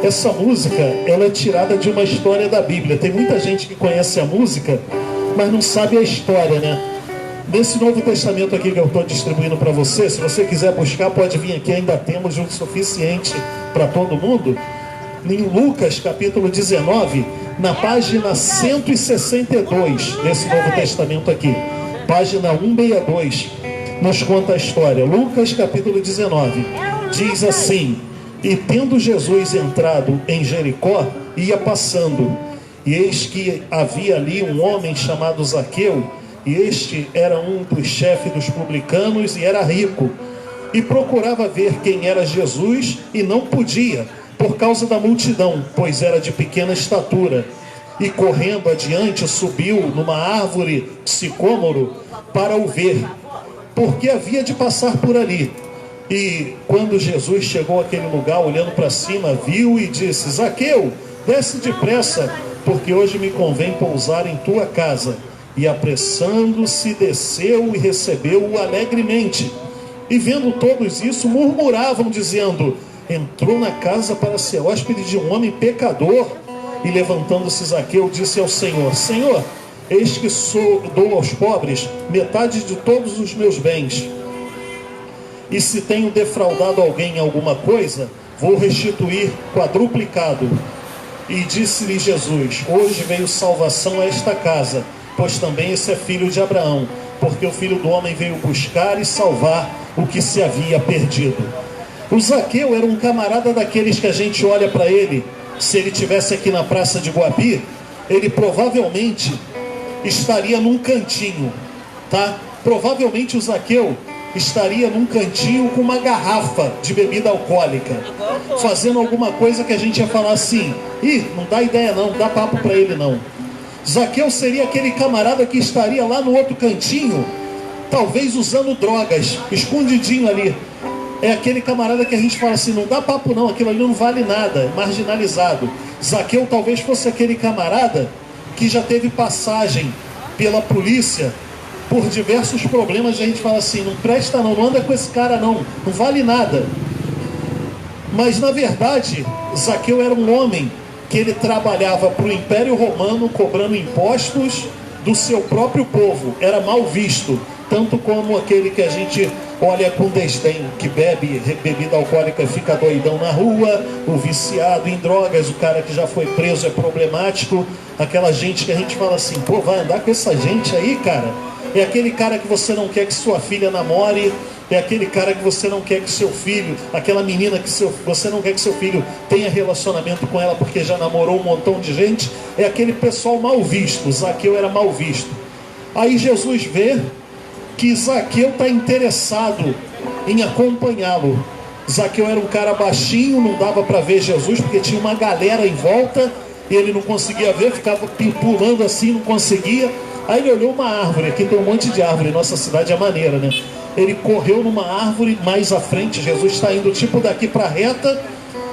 Essa música, ela é tirada de uma história da Bíblia. Tem muita gente que conhece a música, mas não sabe a história, né? Nesse Novo Testamento aqui que eu estou distribuindo para você, se você quiser buscar, pode vir aqui, ainda temos o suficiente para todo mundo. Em Lucas capítulo 19, na página 162 desse Novo Testamento aqui, página 162, nos conta a história. Lucas capítulo 19 diz assim: e tendo Jesus entrado em Jericó, ia passando, e eis que havia ali um homem chamado Zaqueu, e este era um dos chefes dos publicanos e era rico, e procurava ver quem era Jesus, e não podia, por causa da multidão, pois era de pequena estatura. E correndo adiante, subiu numa árvore de sicômoro para o ver, porque havia de passar por ali. E quando Jesus chegou àquele lugar, olhando para cima, viu e disse: Zaqueu, desce depressa, porque hoje me convém pousar em tua casa. E apressando-se, desceu e recebeu-o alegremente. E vendo todos isso, murmuravam, dizendo: entrou na casa para ser hóspede de um homem pecador. E levantando-se Zaqueu, disse ao Senhor: Senhor, eis que dou aos pobres metade de todos os meus bens. E se tenho defraudado alguém em alguma coisa, vou restituir quadruplicado. E disse-lhe Jesus: hoje veio salvação a esta casa, pois também esse é filho de Abraão, porque o Filho do Homem veio buscar e salvar o que se havia perdido. O Zaqueu era um camarada daqueles que a gente olha para ele, se ele estivesse aqui na praça de Guapi, ele provavelmente estaria num cantinho, tá? Provavelmente o Zaqueu estaria num cantinho com uma garrafa de bebida alcoólica, fazendo alguma coisa que a gente ia falar assim: ih, não dá ideia não, não dá papo para ele não. Zaqueu seria aquele camarada que estaria lá no outro cantinho, talvez usando drogas, escondidinho ali. É aquele camarada que a gente fala assim: não dá papo não, aquilo ali não vale nada, marginalizado. Zaqueu talvez fosse aquele camarada que já teve passagem pela polícia por diversos problemas. A gente fala assim: não presta não, não anda com esse cara não, não vale nada. Mas na verdade, Zaqueu era um homem que ele trabalhava para o Império Romano, cobrando impostos do seu próprio povo. Era mal visto, tanto como aquele que a gente olha com desdém, que bebe bebida alcoólica e fica doidão na rua, o viciado em drogas, o cara que já foi preso é problemático, aquela gente que a gente fala assim: pô, vai andar com essa gente aí, cara? É aquele cara que você não quer que sua filha namore, é aquele cara que você não quer que seu filho, aquela menina que você não quer que seu filho tenha relacionamento com ela porque já namorou um montão de gente. É aquele pessoal mal visto. Zaqueu era mal visto. Aí Jesus vê que Zaqueu está interessado em acompanhá-lo. Zaqueu era um cara baixinho, não dava para ver Jesus porque tinha uma galera em volta e ele não conseguia ver, ficava pulando assim, não conseguia. Aí ele olhou uma árvore, aqui tem um monte de árvore, nossa cidade é maneira, né? Ele correu numa árvore mais à frente, Jesus está indo tipo daqui para a reta,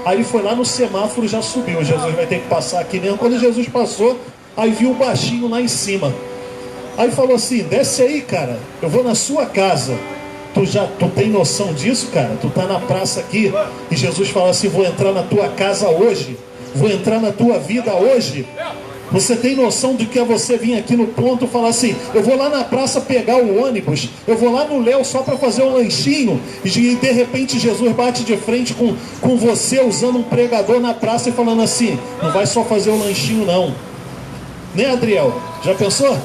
aí ele foi lá no semáforo e já subiu. Jesus vai ter que passar aqui mesmo. Quando Jesus passou, aí viu o baixinho lá em cima. Aí falou assim: desce aí, cara, eu vou na sua casa. Tu tem noção disso, cara? Tu tá na praça aqui e Jesus fala assim: vou entrar na tua casa hoje, vou entrar na tua vida hoje. Você tem noção de que é você vir aqui no ponto e falar assim: eu vou lá na praça pegar o ônibus, eu vou lá no Léo só para fazer um lanchinho, e de repente Jesus bate de frente com você usando um pregador na praça e falando assim: não vai só fazer o lanchinho não, né, Adriel? Já pensou?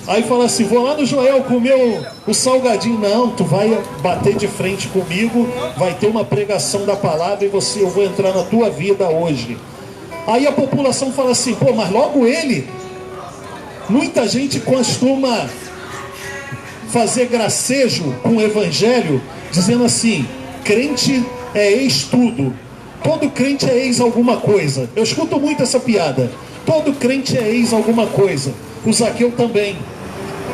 Aí fala assim: vou lá no Joel comer o salgadinho. Não, tu vai bater de frente comigo, vai ter uma pregação da palavra e eu vou entrar na tua vida hoje. Aí a população fala assim: pô, mas logo ele. Muita gente costuma fazer gracejo com o evangelho, dizendo assim: crente é ex-tudo, todo crente é ex alguma coisa. Eu escuto muito essa piada: todo crente é ex alguma coisa. O Zaqueu também.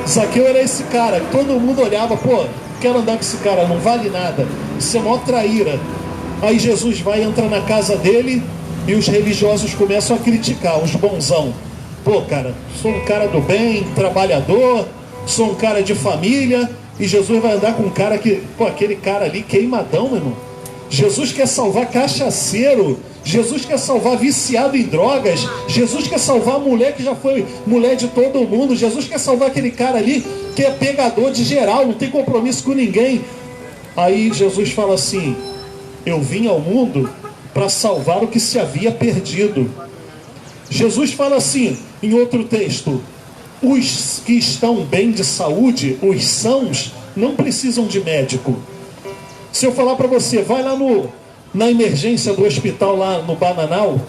Zaqueu era esse cara, todo mundo olhava: pô, quero andar com esse cara, não vale nada, isso é mó traíra. Aí Jesus vai entrar na casa dele e os religiosos começam a criticar, os bonzão: pô, cara, sou um cara do bem, trabalhador, sou um cara de família, e Jesus vai andar com um cara que, pô, aquele cara ali queimadão, meu irmão. Jesus quer salvar cachaceiro, Jesus quer salvar viciado em drogas. Jesus quer salvar a mulher que já foi mulher de todo mundo. Jesus quer salvar aquele cara ali que é pegador de geral, não tem compromisso com ninguém. Aí Jesus fala assim: eu vim ao mundo para salvar o que se havia perdido. Jesus fala assim, em outro texto: os que estão bem de saúde, os sãos, não precisam de médico. Se eu falar para você, vai lá na emergência do hospital lá no Bananal,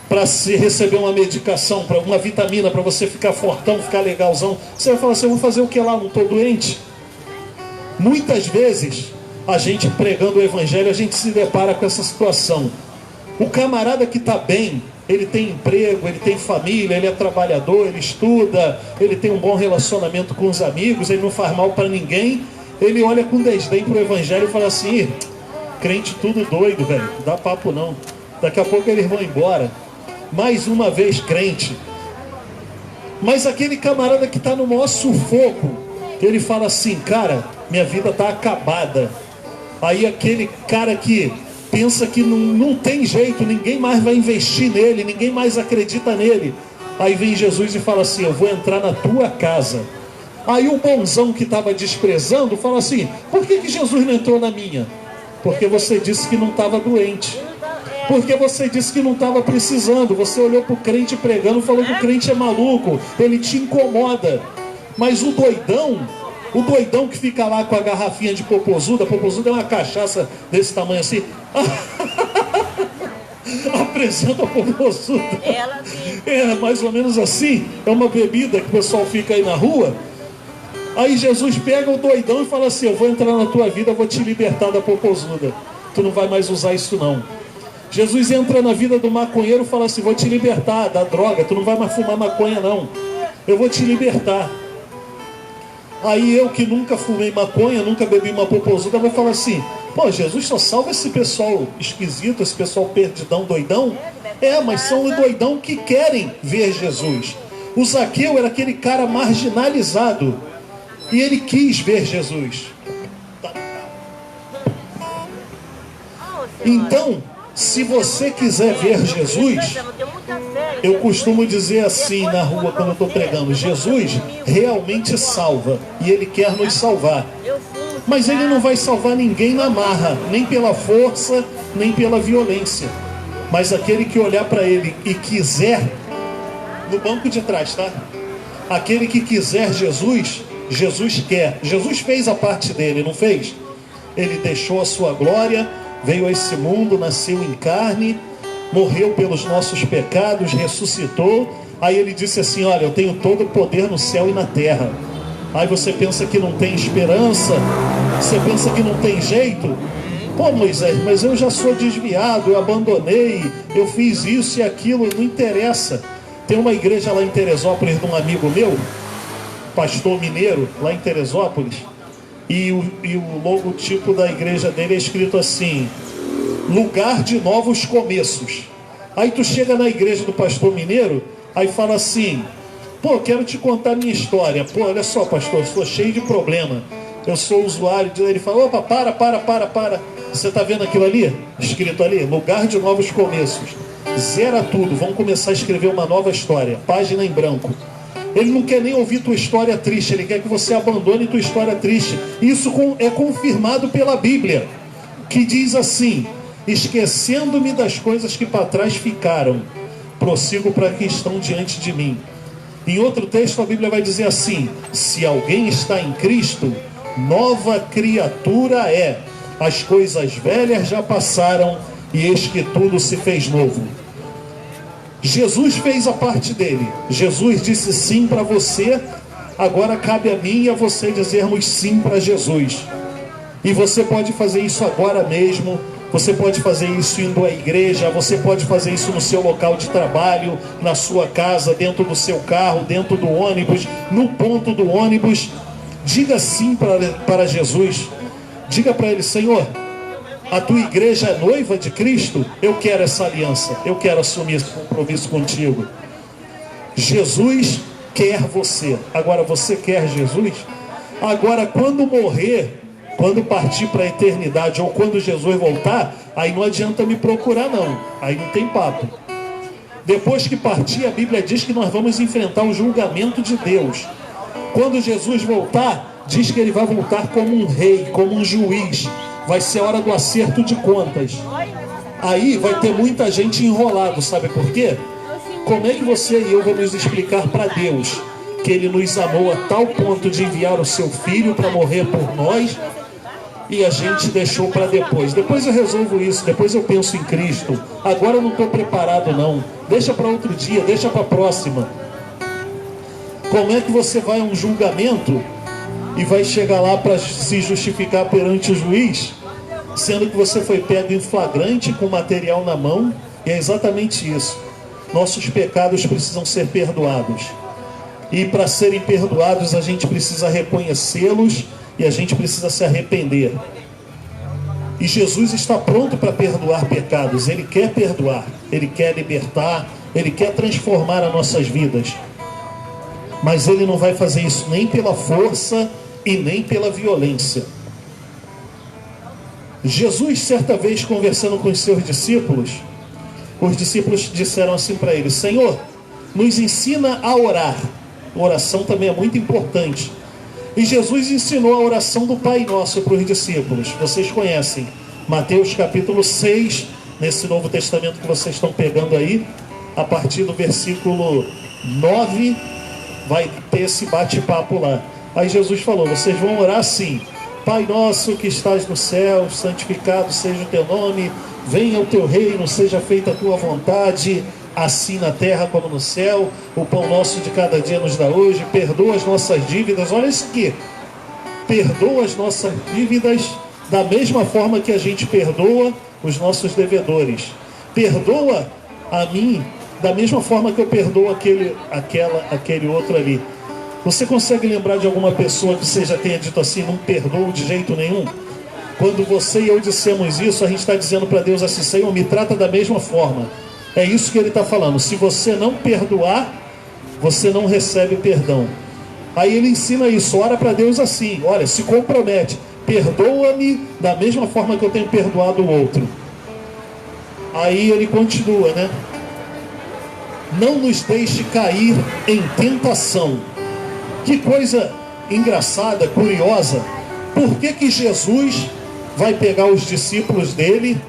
para se receber uma medicação, para uma vitamina, para você ficar fortão, ficar legalzão, você vai falar assim: eu vou fazer o que lá? Não estou doente? Muitas vezes, a gente pregando o evangelho, a gente se depara com essa situação. O camarada que está bem, ele tem emprego, ele tem família, ele é trabalhador, ele estuda, ele tem um bom relacionamento com os amigos, ele não faz mal para ninguém. Ele olha com desdém para o evangelho e fala assim: crente tudo doido, velho, não dá papo não. Daqui a pouco eles vão embora. Mais uma vez crente. Mas aquele camarada que está no maior sufoco, ele fala assim: cara, minha vida está acabada. Aí aquele cara que pensa que não tem jeito, ninguém mais vai investir nele, ninguém mais acredita nele. Aí vem Jesus e fala assim: eu vou entrar na tua casa. Aí o bonzão que estava desprezando fala assim: por que Jesus não entrou na minha? Porque você disse que não estava doente. Porque você disse que não estava precisando. Você olhou para o crente pregando e falou que o crente é maluco, ele te incomoda. Mas o doidão que fica lá com a garrafinha de popozuda é uma cachaça desse tamanho assim, apresenta a popozuda. É mais ou menos assim, é uma bebida que o pessoal fica aí na rua. Aí Jesus pega o doidão e fala assim: eu vou entrar na tua vida, eu vou te libertar da popozuda. Tu não vai mais usar isso não. Jesus entra na vida do maconheiro e fala assim: vou te libertar da droga, tu não vai mais fumar maconha não. Eu vou te libertar. Aí eu que nunca fumei maconha, nunca bebi uma popozuda, vai falar assim: pô, Jesus só salva esse pessoal esquisito, esse pessoal perdidão, doidão. É, mas são os doidão que querem ver Jesus. O Zaqueu era aquele cara marginalizado e ele quis ver Jesus. Então, se você quiser ver Jesus, eu costumo dizer assim na rua quando eu estou pregando: Jesus realmente salva e Ele quer nos salvar. Mas Ele não vai salvar ninguém na marra, nem pela força, nem pela violência. Mas aquele que olhar para Ele e quiser, no banco de trás, tá? Aquele que quiser Jesus, Jesus quer. Jesus fez a parte dele, não fez? Ele deixou a sua glória, veio a esse mundo, nasceu em carne, morreu pelos nossos pecados, ressuscitou. Aí ele disse assim: olha, eu tenho todo o poder no céu e na terra. Aí você pensa que não tem esperança, você pensa que não tem jeito. Pô, Moisés, mas eu já sou desviado, eu abandonei, eu fiz isso e aquilo, não interessa. Tem uma igreja lá em Teresópolis de um amigo meu, pastor mineiro, lá em Teresópolis, e o logotipo da igreja dele é escrito assim: lugar de novos começos. Aí tu chega na igreja do pastor mineiro, aí fala assim: pô, quero te contar a minha história. Pô, olha só, pastor, eu sou cheio de problema, eu sou usuário. Ele fala: opa, para. Você tá vendo aquilo ali? Escrito ali, lugar de novos começos. Zera tudo, vamos começar a escrever uma nova história, página em branco. Ele não quer nem ouvir tua história triste, ele quer que você abandone tua história triste. Isso é confirmado pela Bíblia, que diz assim: esquecendo-me das coisas que para trás ficaram, prossigo para que estão diante de mim. Em outro texto a Bíblia vai dizer assim: se alguém está em Cristo, nova criatura é, as coisas velhas já passaram e eis que tudo se fez novo. Jesus fez a parte dele. Jesus disse sim para você. Agora cabe a mim e a você dizermos sim para Jesus. E você pode fazer isso agora mesmo. Você pode fazer isso indo à igreja. Você pode fazer isso no seu local de trabalho, na sua casa, dentro do seu carro, dentro do ônibus, no ponto do ônibus. Diga sim para Jesus. Diga para Ele: Senhor, a tua igreja é noiva de Cristo, eu quero essa aliança, eu quero assumir esse compromisso contigo. Jesus quer você. Agora, você quer Jesus? Agora, quando morrer, Quando partir para a eternidade ou quando Jesus voltar, aí não adianta me procurar não, aí não tem papo. Depois que partir, a Bíblia diz que nós vamos enfrentar o julgamento de Deus. Quando Jesus voltar, diz que ele vai voltar como um rei, como um juiz. Vai ser a hora do acerto de contas. Aí vai ter muita gente enrolado, sabe por quê? Como é que você e eu vamos explicar para Deus que Ele nos amou a tal ponto de enviar o seu Filho para morrer por nós e a gente deixou para depois? Depois eu resolvo isso, depois eu penso em Cristo. Agora eu não estou preparado não. Deixa para outro dia, deixa para a próxima. Como é que você vai a um julgamento e vai chegar lá para se justificar perante o juiz, sendo que você foi pego em flagrante com material na mão? E é exatamente isso. Nossos pecados precisam ser perdoados. E para serem perdoados, a gente precisa reconhecê-los e a gente precisa se arrepender. E Jesus está pronto para perdoar pecados. Ele quer perdoar, Ele quer libertar, Ele quer transformar as nossas vidas. Mas Ele não vai fazer isso nem pela força e nem pela violência. Jesus, certa vez, conversando com os seus discípulos, os discípulos disseram assim para ele: Senhor, nos ensina a orar. A oração também é muito importante. E Jesus ensinou a oração do Pai Nosso para os discípulos. Vocês conhecem Mateus capítulo 6, nesse Novo Testamento que vocês estão pegando aí, a partir do versículo 9, vai ter esse bate-papo lá. Aí Jesus falou: vocês vão orar assim: Pai nosso que estás no céu, santificado seja o teu nome, venha o teu reino, seja feita a tua vontade, assim na terra como no céu. O pão nosso de cada dia nos dá hoje. Perdoa as nossas dívidas. Olha isso aqui: perdoa as nossas dívidas da mesma forma que a gente perdoa os nossos devedores. Perdoa a mim da mesma forma que eu perdoo aquele outro ali. Você consegue lembrar de alguma pessoa que você já tenha dito assim: não perdoo de jeito nenhum? Quando você e eu dissemos isso, a gente está dizendo para Deus assim: Senhor, me trata da mesma forma. É isso que Ele está falando. Se você não perdoar, você não recebe perdão. Aí Ele ensina isso: ora para Deus assim, olha, se compromete: perdoa-me da mesma forma que eu tenho perdoado o outro. Aí Ele continua, né? Não nos deixe cair em tentação. Que coisa engraçada, curiosa. Por que Jesus vai pegar os discípulos dele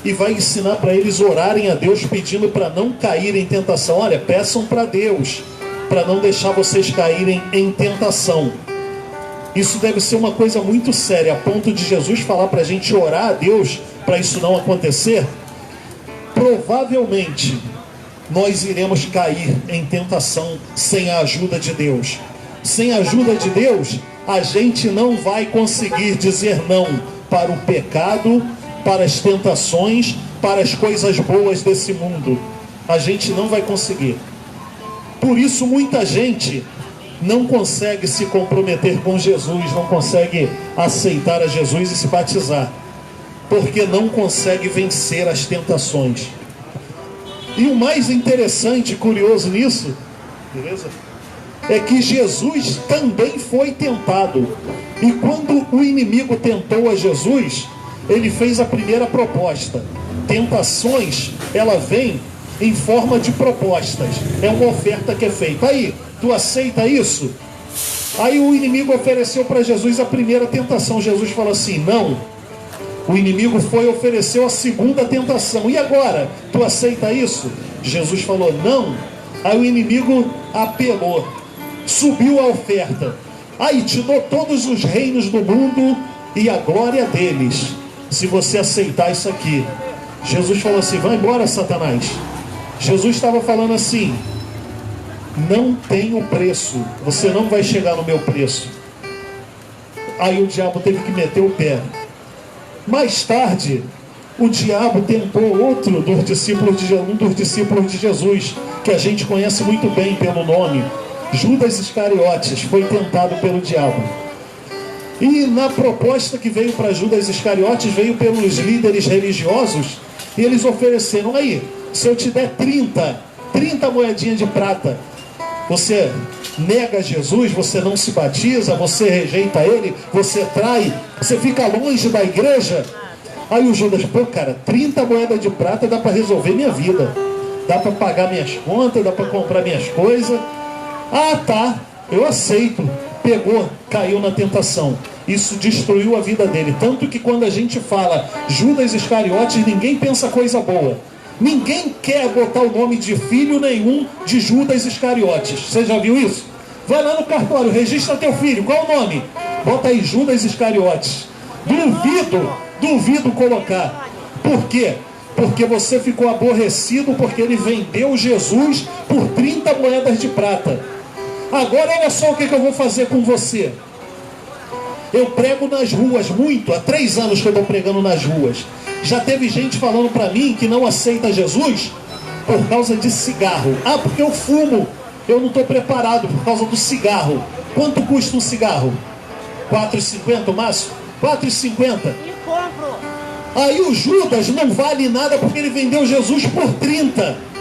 e vai ensinar para eles orarem a Deus, pedindo para não cair em tentação? Olha, peçam para Deus para não deixar vocês caírem em tentação. Isso deve ser uma coisa muito séria, a ponto de Jesus falar para a gente orar a Deus para isso não acontecer. Provavelmente nós iremos cair em tentação sem a ajuda de Deus. Sem a ajuda de Deus, a gente não vai conseguir dizer não para o pecado, para as tentações, para as coisas boas desse mundo. A gente não vai conseguir. Por isso muita gente não consegue se comprometer com Jesus, não consegue aceitar a Jesus e se batizar, porque não consegue vencer as tentações. E o mais interessante, curioso nisso, beleza? É que Jesus também foi tentado. E quando o inimigo tentou a Jesus, ele fez a primeira proposta. Tentações, ela vem em forma de propostas. É uma oferta que é feita. Aí, tu aceita isso? Aí o inimigo ofereceu para Jesus a primeira tentação. Jesus falou assim: não. O inimigo foi e ofereceu a segunda tentação. E agora? Tu aceita isso? Jesus falou: não. Aí o inimigo apelou. Subiu a oferta. Aí te dou todos os reinos do mundo e a glória deles, se você aceitar isso aqui. Jesus falou assim: vai embora, Satanás. Jesus estava falando assim: não tem o preço, você não vai chegar no meu preço. Aí o diabo teve que meter o pé. Mais tarde, o diabo tentou outro dos discípulos um dos discípulos de Jesus, que a gente conhece muito bem pelo nome, Judas Iscariotes, foi tentado pelo diabo. E na proposta que veio para Judas Iscariotes, veio pelos líderes religiosos, e eles ofereceram: aí, se eu te der 30 moedinhas de prata, você nega Jesus, você não se batiza, você rejeita ele, você trai, você fica longe da igreja. Aí o Judas, pô cara, 30 moedas de prata dá para resolver minha vida, dá para pagar minhas contas, dá para comprar minhas coisas. Ah tá, eu aceito. Pegou, caiu na tentação. Isso destruiu a vida dele. Tanto que quando a gente fala Judas Iscariotes, ninguém pensa coisa boa. Ninguém quer botar o nome de filho nenhum de Judas Iscariotes. Você já viu isso? Vai lá no cartório, registra teu filho. Qual o nome? Bota aí Judas Iscariotes. Duvido colocar. Por quê? Porque você ficou aborrecido porque ele vendeu Jesus por 30 moedas de prata. Agora olha só o que eu vou fazer com você. Eu prego nas ruas muito, há 3 anos que eu estou pregando nas ruas. Já teve gente falando para mim que não aceita Jesus por causa de cigarro. Ah, porque eu fumo, eu não estou preparado por causa do cigarro. Quanto custa um cigarro? R$4,50 o máximo? R$4,50. Aí o Judas não vale nada porque ele vendeu Jesus por 30.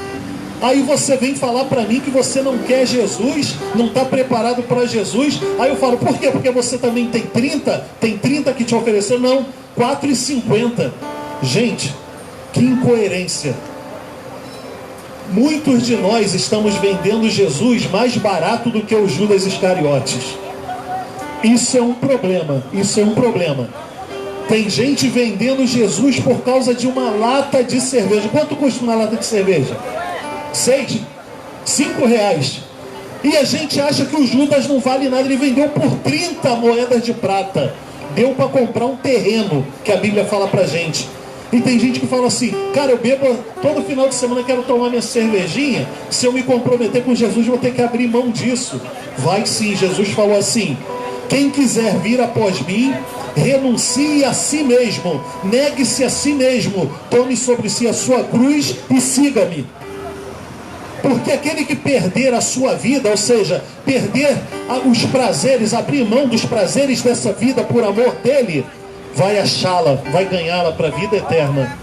Aí você vem falar para mim que você não quer Jesus, não está preparado para Jesus. Aí eu falo, por quê? Porque você também tem 30? Tem 30 que te ofereceram? Não, R$4,50. Gente, que incoerência. Muitos de nós estamos vendendo Jesus mais barato do que o Judas Iscariotes. Isso é um problema, isso é um problema. Tem gente vendendo Jesus por causa de uma lata de cerveja. Quanto custa uma lata de cerveja? 6, R$5. E a gente acha que o Judas não vale nada. Ele vendeu por 30 moedas de prata. Deu para comprar um terreno, que a Bíblia fala pra gente. E tem gente que fala assim, cara, eu bebo todo final de semana, quero tomar minha cervejinha. Se eu me comprometer com Jesus, eu vou ter que abrir mão disso. Vai sim, Jesus falou assim, quem quiser vir após mim, renuncie a si mesmo, negue-se a si mesmo, tome sobre si a sua cruz e siga-me. Porque aquele que perder a sua vida, ou seja, perder os prazeres, abrir mão dos prazeres dessa vida por amor dele, vai achá-la, vai ganhá-la para a vida eterna.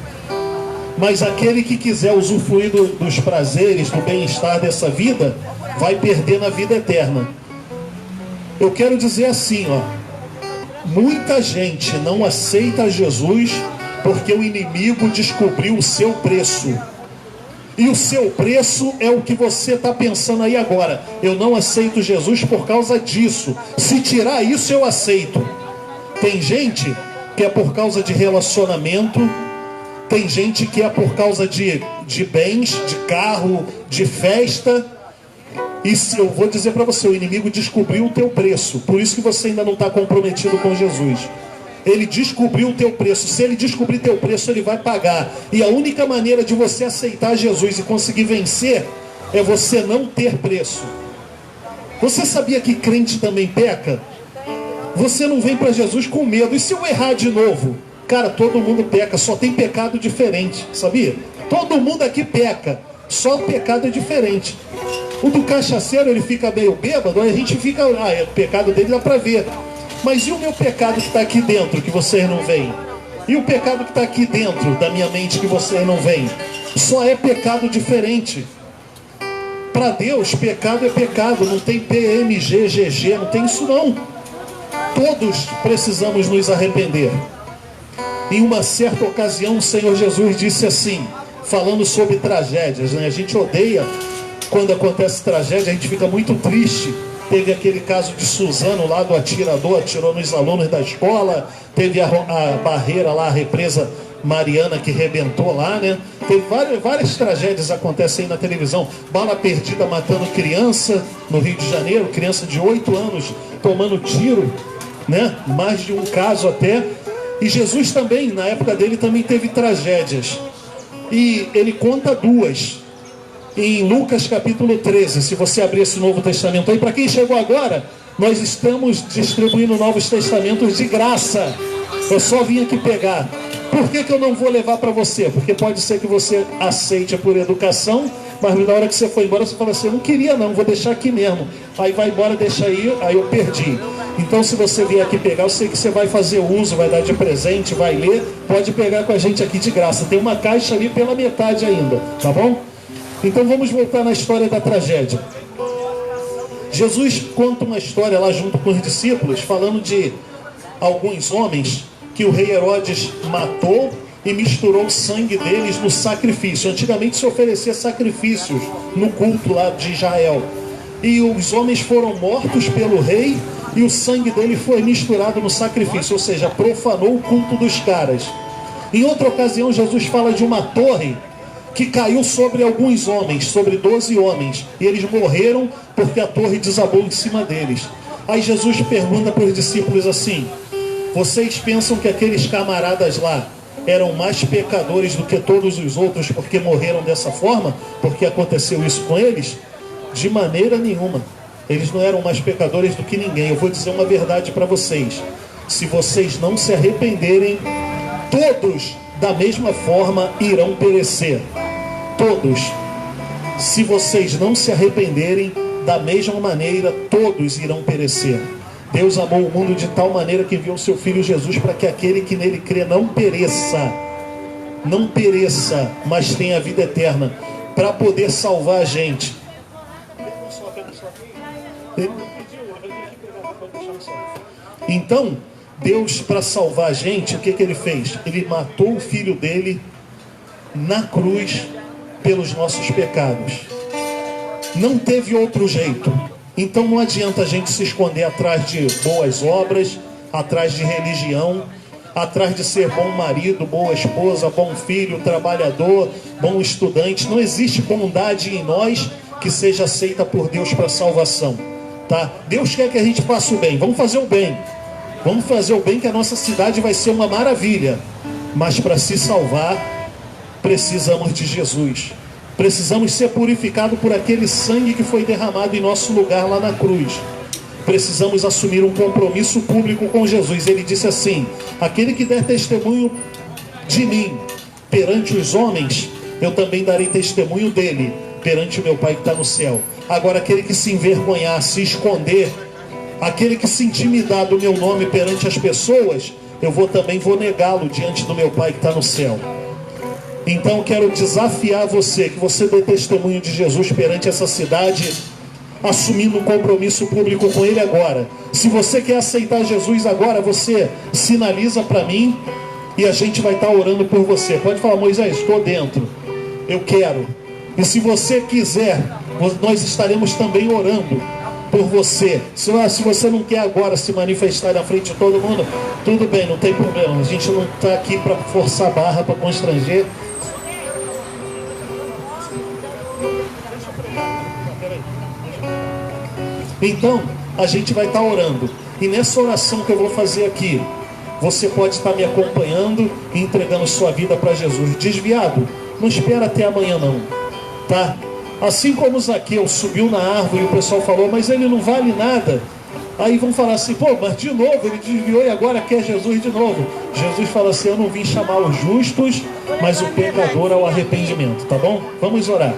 Mas aquele que quiser usufruir dos prazeres, do bem-estar dessa vida, vai perder na vida eterna. Eu quero dizer assim, ó, muita gente não aceita Jesus porque o inimigo descobriu o seu preço. E o seu preço é o que você está pensando aí agora. Eu não aceito Jesus por causa disso. Se tirar isso, eu aceito. Tem gente que é por causa de relacionamento. Tem gente que é por causa de bens, de carro, de festa. E eu vou dizer para você, o inimigo descobriu o teu preço. Por isso que você ainda não está comprometido com Jesus. Ele descobriu o teu preço. Se ele descobrir teu preço, ele vai pagar. E a única maneira de você aceitar Jesus e conseguir vencer é você não ter preço. Você sabia que crente também peca? Você não vem para Jesus com medo. E se eu errar de novo? Cara, todo mundo peca, só tem pecado diferente, sabia? Todo mundo aqui peca, só o pecado é diferente. O do cachaceiro, ele fica meio bêbado, aí a gente fica, o pecado dele dá para ver. Mas e o meu pecado que está aqui dentro, que vocês não veem? E o pecado que está aqui dentro da minha mente, que vocês não veem? Só é pecado diferente. Para Deus, pecado é pecado. Não tem PMGGG, não tem isso não. Todos precisamos nos arrepender. Em uma certa ocasião, o Senhor Jesus disse assim, falando sobre tragédias, né? A gente odeia quando acontece tragédia, a gente fica muito triste. Teve aquele caso de Suzano lá do atirador, atirou nos alunos da escola. Teve a barreira lá, a represa Mariana que rebentou lá, né? Teve várias tragédias acontecem aí na televisão. Bala perdida matando criança no Rio de Janeiro, criança de 8 anos tomando tiro, né? Mais de um caso até. E Jesus também, na época dele, também teve tragédias. E ele conta duas. Em Lucas capítulo 13, se você abrir esse Novo Testamento aí, para quem chegou agora, nós estamos distribuindo Novos Testamentos de graça. Eu só vim aqui pegar. Por que eu não vou levar para você? Porque pode ser que você aceite por educação, mas na hora que você for embora, você fala assim, eu não queria não, vou deixar aqui mesmo. Aí vai embora, deixa aí eu perdi. Então se você vier aqui pegar, eu sei que você vai fazer uso, vai dar de presente, vai ler, pode pegar com a gente aqui de graça. Tem uma caixa ali pela metade ainda, tá bom? Então vamos voltar na história da tragédia. Jesus conta uma história lá junto com os discípulos, falando de alguns homens que o rei Herodes matou e misturou o sangue deles no sacrifício. Antigamente se oferecia sacrifícios no culto lá de Israel. E os homens foram mortos pelo rei e o sangue dele foi misturado no sacrifício, ou seja, profanou o culto dos caras. Em outra ocasião, Jesus fala de uma torre que caiu sobre alguns homens, sobre 12 homens, e eles morreram porque a torre desabou em cima deles. Aí Jesus pergunta para os discípulos assim: vocês pensam que aqueles camaradas lá eram mais pecadores do que todos os outros porque morreram dessa forma? Porque aconteceu isso com eles? De maneira nenhuma. Eles não eram mais pecadores do que ninguém. Eu vou dizer uma verdade para vocês: se vocês não se arrependerem, todos da mesma forma irão perecer. Todos. Se vocês não se arrependerem, da mesma maneira todos irão perecer. Deus amou o mundo de tal maneira que enviou seu Filho Jesus para que aquele que nele crê não pereça, mas tenha a vida eterna, para poder salvar a gente. Então, Deus, para salvar a gente, o que ele fez? Ele matou o Filho dele na cruz pelos nossos pecados. Não teve outro jeito. Então não adianta a gente se esconder atrás de boas obras, atrás de religião, atrás de ser bom marido, boa esposa, bom filho, trabalhador, bom estudante. Não existe bondade em nós que seja aceita por Deus para salvação, tá? Deus quer que a gente faça o bem. Vamos fazer o bem. Vamos fazer o bem, que a nossa cidade vai ser uma maravilha. Mas para se salvar, precisamos de Jesus. Precisamos ser purificados por aquele sangue que foi derramado em nosso lugar lá na cruz. Precisamos assumir um compromisso público com Jesus. Ele disse assim: aquele que der testemunho de mim perante os homens, eu também darei testemunho dele perante o meu Pai que está no céu. Agora, aquele que se envergonhar, se esconder, aquele que se intimidar do meu nome perante as pessoas, eu também vou negá-lo diante do meu Pai que está no céu. Então eu quero desafiar você, que você dê testemunho de Jesus perante essa cidade, assumindo um compromisso público com Ele agora. Se você quer aceitar Jesus agora, você sinaliza para mim e a gente vai estar orando por você. Pode falar: Moisés, estou dentro, eu quero. E se você quiser, nós estaremos também orando por você. Se você não quer agora se manifestar na frente de todo mundo, tudo bem, não tem problema. A gente não está aqui para forçar a barra, para constranger. Então, a gente vai estar orando. E nessa oração que eu vou fazer aqui, você pode estar me acompanhando e entregando sua vida para Jesus. Desviado, não espera até amanhã não, tá? Assim como Zaqueu subiu na árvore e o pessoal falou: mas ele não vale nada. Aí vão falar assim: pô, mas de novo ele desviou e agora quer Jesus de novo. Jesus fala assim: eu não vim chamar os justos, mas o pecador ao arrependimento, tá bom? Vamos orar.